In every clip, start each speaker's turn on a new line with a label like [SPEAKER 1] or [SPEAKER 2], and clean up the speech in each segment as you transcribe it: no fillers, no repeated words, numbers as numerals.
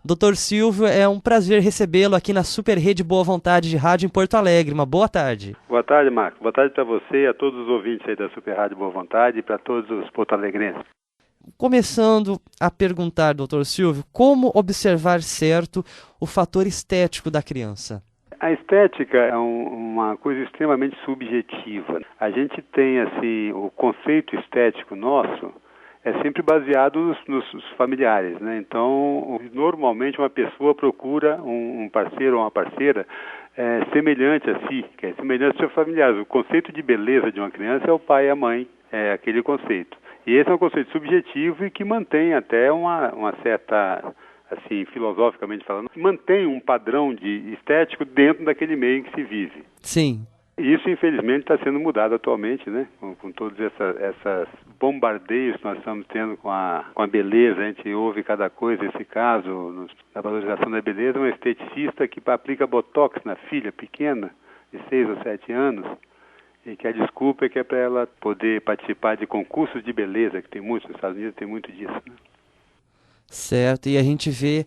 [SPEAKER 1] Doutor Silvio, é um prazer recebê-lo aqui na Super Rede Boa Vontade de Rádio em Porto Alegre. Uma boa tarde.
[SPEAKER 2] Boa tarde, Marcos. Boa tarde para você e a todos os ouvintes aí da Super Rádio Boa Vontade e para todos os porto-alegrenses.
[SPEAKER 1] Começando a perguntar, doutor Silvio, como observar certo o fator estético da criança?
[SPEAKER 2] A estética é uma coisa extremamente subjetiva. A gente tem, assim, o conceito estético nosso é sempre baseado nos familiares, né? Então, normalmente uma pessoa procura um parceiro ou uma parceira semelhante a si, que é semelhante aos seus familiares. O conceito de beleza de uma criança é o pai e a mãe, é aquele conceito. E esse é um conceito subjetivo e que mantém até uma certa, assim, filosoficamente falando, mantém um padrão de estético dentro daquele meio em que se vive.
[SPEAKER 1] Sim.
[SPEAKER 2] Isso, infelizmente, está sendo mudado atualmente, né? Com todos esses bombardeios que nós estamos tendo com a beleza. A gente ouve cada coisa. Esse caso, na valorização da beleza, um esteticista que aplica botox na filha pequena, de 6 ou 7 anos, e que a desculpa é que é para ela poder participar de concursos de beleza, que tem muitos nos Estados Unidos, tem muito disso, né?
[SPEAKER 1] Certo, e a gente vê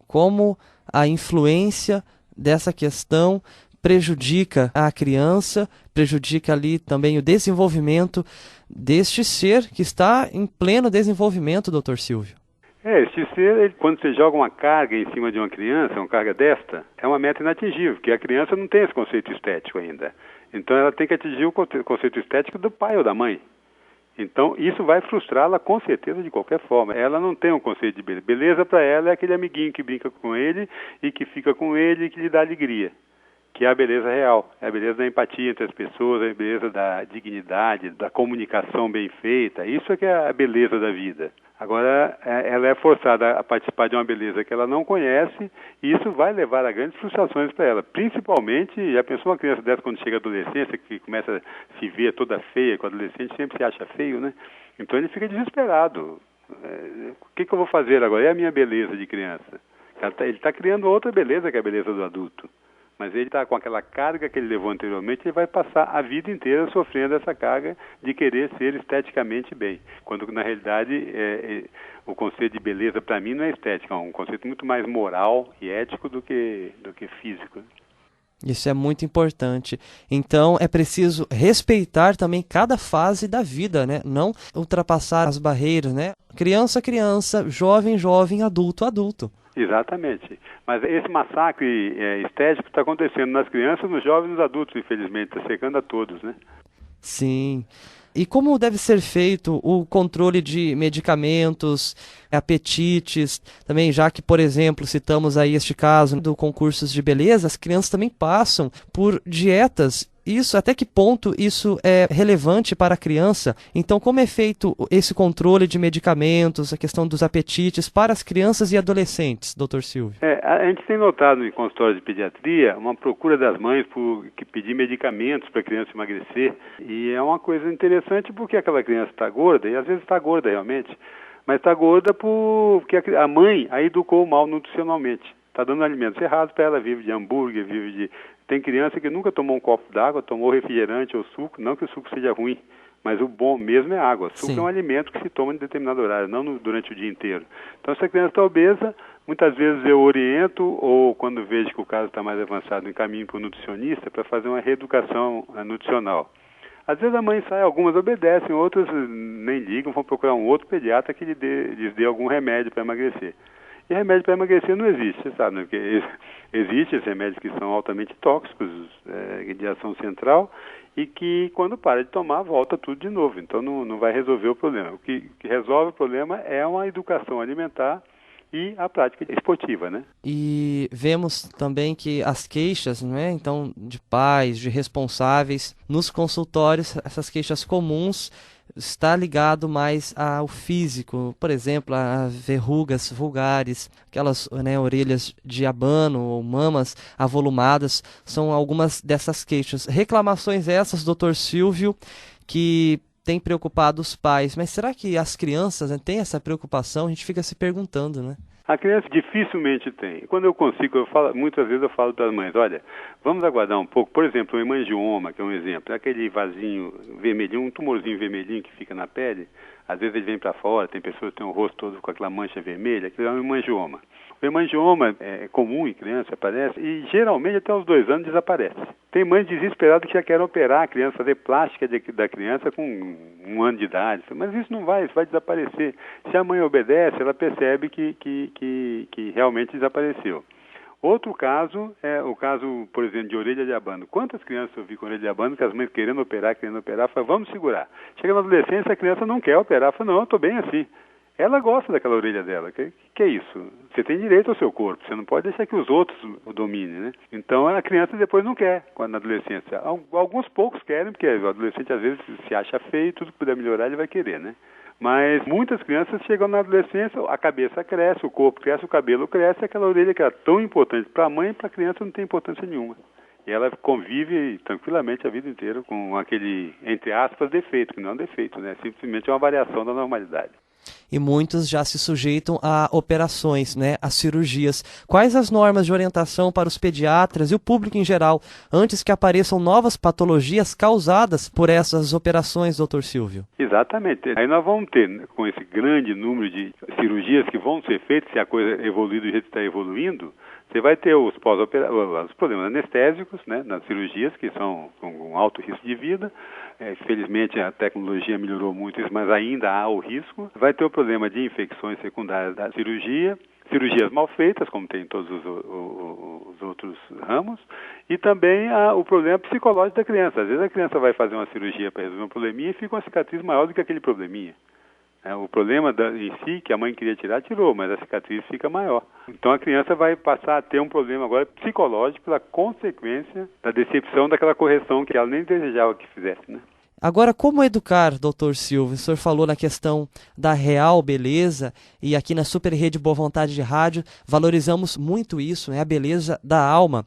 [SPEAKER 1] como a influência dessa questão prejudica a criança, prejudica ali também o desenvolvimento deste ser que está em pleno desenvolvimento, doutor Silvio.
[SPEAKER 2] Este ser, quando você joga uma carga em cima de uma criança, uma carga desta, é uma meta inatingível, porque a criança não tem esse conceito estético ainda. Então ela tem que atingir o conceito estético do pai ou da mãe. Então isso vai frustrá-la com certeza de qualquer forma. Ela não tem um conceito de beleza. Beleza para ela é aquele amiguinho que brinca com ele e que fica com ele e que lhe dá alegria. Que é a beleza real, é a beleza da empatia entre as pessoas, a beleza da dignidade, da comunicação bem feita. Isso é que é a beleza da vida. Agora, ela é forçada a participar de uma beleza que ela não conhece e isso vai levar a grandes frustrações para ela. Principalmente, já pensou uma criança dessa quando chega à adolescência, que começa a se ver toda feia, que o adolescente sempre se acha feio, né? Então ele fica desesperado. O que eu vou fazer agora? É a minha beleza de criança. Ele está criando outra beleza que é a beleza do adulto. Mas ele está com aquela carga que ele levou anteriormente, ele vai passar a vida inteira sofrendo essa carga de querer ser esteticamente bem. Quando, na realidade, o conceito de beleza, para mim, não é estética, é um conceito muito mais moral e ético do que físico.
[SPEAKER 1] Isso é muito importante. Então, é preciso respeitar também cada fase da vida, né? Não ultrapassar as barreiras, né? Criança, criança, jovem, jovem, adulto, adulto.
[SPEAKER 2] Exatamente. Mas esse massacre estético está acontecendo nas crianças, nos jovens e nos adultos, infelizmente. Está chegando a todos, né?
[SPEAKER 1] Sim. E como deve ser feito o controle de medicamentos, apetites, também já que, por exemplo, citamos aí este caso do concursos de beleza, as crianças também passam por dietas. Isso, até que ponto isso é relevante para a criança? Então, como é feito esse controle de medicamentos, a questão dos apetites para as crianças e adolescentes, doutor Silvio?
[SPEAKER 2] A gente tem notado em consultório de pediatria uma procura das mães por pedir medicamentos para a criança emagrecer. E é uma coisa interessante porque aquela criança está gorda, e às vezes está gorda realmente, mas está gorda porque a mãe a educou mal nutricionalmente. Está dando alimentos errados para ela, vive de hambúrguer, vive de... Tem criança que nunca tomou um copo d'água, tomou refrigerante ou suco, não que o suco seja ruim, mas o bom mesmo é água. Suco
[SPEAKER 1] Sim.
[SPEAKER 2] É um alimento que se toma em determinado horário, não durante o dia inteiro. Então, se a criança está obesa, muitas vezes eu oriento, ou quando vejo que o caso está mais avançado, encaminho para o nutricionista para fazer uma reeducação nutricional. Às vezes a mãe sai, algumas obedecem, outras nem ligam, vão procurar um outro pediatra que lhes dê algum remédio para emagrecer. E remédio para emagrecer não existe, você sabe, né? Porque existem esses remédios que são altamente tóxicos, de ação central, e que quando para de tomar, volta tudo de novo. Então não vai resolver o problema. O que resolve o problema é uma educação alimentar e a prática esportiva, né?
[SPEAKER 1] E vemos também que as queixas, né, então, de pais, de responsáveis, nos consultórios, essas queixas comuns, está ligado mais ao físico, por exemplo, a verrugas vulgares, aquelas, né, orelhas de abano ou mamas avolumadas, são algumas dessas queixas. Reclamações essas, doutor Silvio, que tem preocupado os pais, mas será que as crianças, né, têm essa preocupação? A gente fica se perguntando, né?
[SPEAKER 2] A criança dificilmente tem. Quando eu consigo, muitas vezes eu falo para as mães, olha, vamos aguardar um pouco. Por exemplo, o hemangioma, que é um exemplo, é aquele vasinho vermelhinho, um tumorzinho vermelhinho que fica na pele. Às vezes ele vem para fora, tem pessoas que têm o rosto todo com aquela mancha vermelha, aquilo é um hemangioma. O hemangioma é comum em criança, aparece, e geralmente até os 2 anos desaparece. Tem mães desesperadas que já querem operar a criança, fazer plástica da criança com 1 ano de idade. Mas isso não vai, isso vai desaparecer. Se a mãe obedece, ela percebe que realmente desapareceu. Outro caso é o caso, por exemplo, de orelha de abano. Quantas crianças eu vi com orelha de abano que as mães querendo operar, falam, vamos segurar. Chega na adolescência, a criança não quer operar, fala, não, eu estou bem assim. Ela gosta daquela orelha dela. Que é isso? Você tem direito ao seu corpo, você não pode deixar que os outros o dominem, né? Então a criança depois não quer, quando na adolescência. Alguns poucos querem, porque o adolescente às vezes se acha feio, tudo que puder melhorar ele vai querer, né? Mas muitas crianças chegam na adolescência, a cabeça cresce, o corpo cresce, o cabelo cresce, aquela orelha que era tão importante para a mãe, para a criança não tem importância nenhuma. E ela convive tranquilamente a vida inteira com aquele, entre aspas, defeito, que não é um defeito, né? Simplesmente é uma variação da normalidade.
[SPEAKER 1] E muitos já se sujeitam a operações, né, a cirurgias. Quais as normas de orientação para os pediatras e o público em geral, antes que apareçam novas patologias causadas por essas operações, doutor Silvio?
[SPEAKER 2] Exatamente. Aí nós vamos ter, com esse grande número de cirurgias que vão ser feitas, se a coisa evoluir do jeito que está evoluindo, você vai ter os problemas anestésicos, né, nas cirurgias, que são com alto risco de vida. Felizmente a tecnologia melhorou muito isso, mas ainda há o risco. Vai ter o problema de infecções secundárias da cirurgia, cirurgias mal feitas, como tem em todos os outros ramos, e também o problema psicológico da criança. Às vezes a criança vai fazer uma cirurgia para resolver um probleminha e fica uma cicatriz maior do que aquele probleminha. O problema em si, que a mãe queria tirar, tirou, mas a cicatriz fica maior. Então a criança vai passar a ter um problema agora psicológico pela consequência da decepção daquela correção que ela nem desejava que fizesse, né?
[SPEAKER 1] Agora, como educar, doutor Silvio? O senhor falou na questão da real beleza, e aqui na Super Rede Boa Vontade de Rádio valorizamos muito isso, né? A beleza da alma.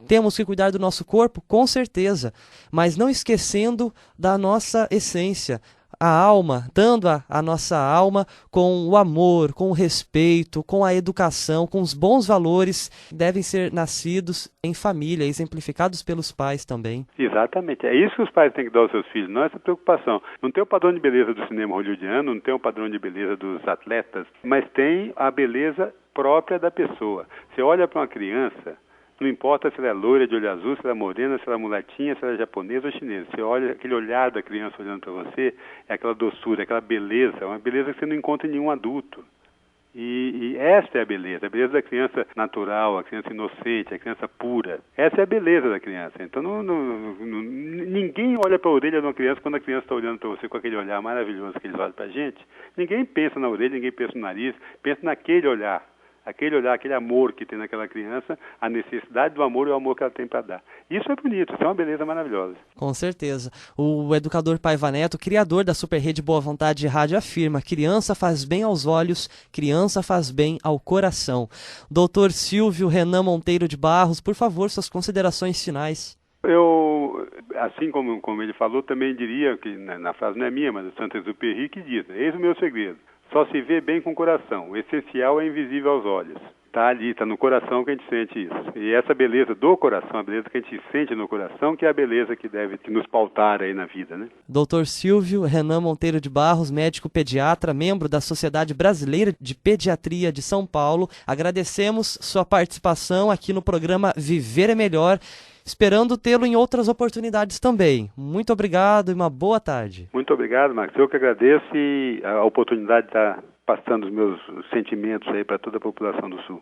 [SPEAKER 1] Temos que cuidar do nosso corpo, com certeza, mas não esquecendo da nossa essência. A alma, dando a nossa alma com o amor, com o respeito, com a educação, com os bons valores que devem ser nascidos em família, exemplificados pelos pais também.
[SPEAKER 2] Exatamente, é isso que os pais têm que dar aos seus filhos, não essa preocupação. Não tem o padrão de beleza do cinema hollywoodiano, não tem o padrão de beleza dos atletas, mas tem a beleza própria da pessoa. Você olha para uma criança, não importa se ela é loira, de olho azul, se ela é morena, se ela é mulatinha, se ela é japonesa ou chinesa. Você olha, aquele olhar da criança olhando para você, é aquela doçura, aquela beleza, é uma beleza que você não encontra em nenhum adulto. E esta é a beleza da criança natural, a criança inocente, a criança pura. Essa é a beleza da criança. Então ninguém olha para a orelha de uma criança quando a criança está olhando para você com aquele olhar maravilhoso que eles olham para a gente. Ninguém pensa na orelha, ninguém pensa no nariz, pensa naquele olhar. Aquele olhar, aquele amor que tem naquela criança, a necessidade do amor e o amor que ela tem para dar. Isso é bonito, isso é uma beleza maravilhosa.
[SPEAKER 1] Com certeza. O educador Paiva Neto, criador da Super Rede Boa Vontade de Rádio, afirma: criança faz bem aos olhos, criança faz bem ao coração. Doutor Silvio Renan Monteiro de Barros, por favor, suas considerações finais.
[SPEAKER 2] Eu, assim como ele falou, também diria, que na frase não é minha, mas é Saint-Exupéry que diz: eis o meu segredo. Só se vê bem com o coração. O essencial é invisível aos olhos. Está ali, está no coração que a gente sente isso. E essa beleza do coração, a beleza que a gente sente no coração, que é a beleza que deve nos pautar aí na vida, né?
[SPEAKER 1] Dr. Silvio Renan Monteiro de Barros, médico pediatra, membro da Sociedade Brasileira de Pediatria de São Paulo. Agradecemos sua participação aqui no programa Viver é Melhor, esperando tê-lo em outras oportunidades também. Muito obrigado e uma boa tarde.
[SPEAKER 2] Muito obrigado, Marcos. Eu que agradeço e a oportunidade de estar passando os meus sentimentos aí para toda a população do Sul.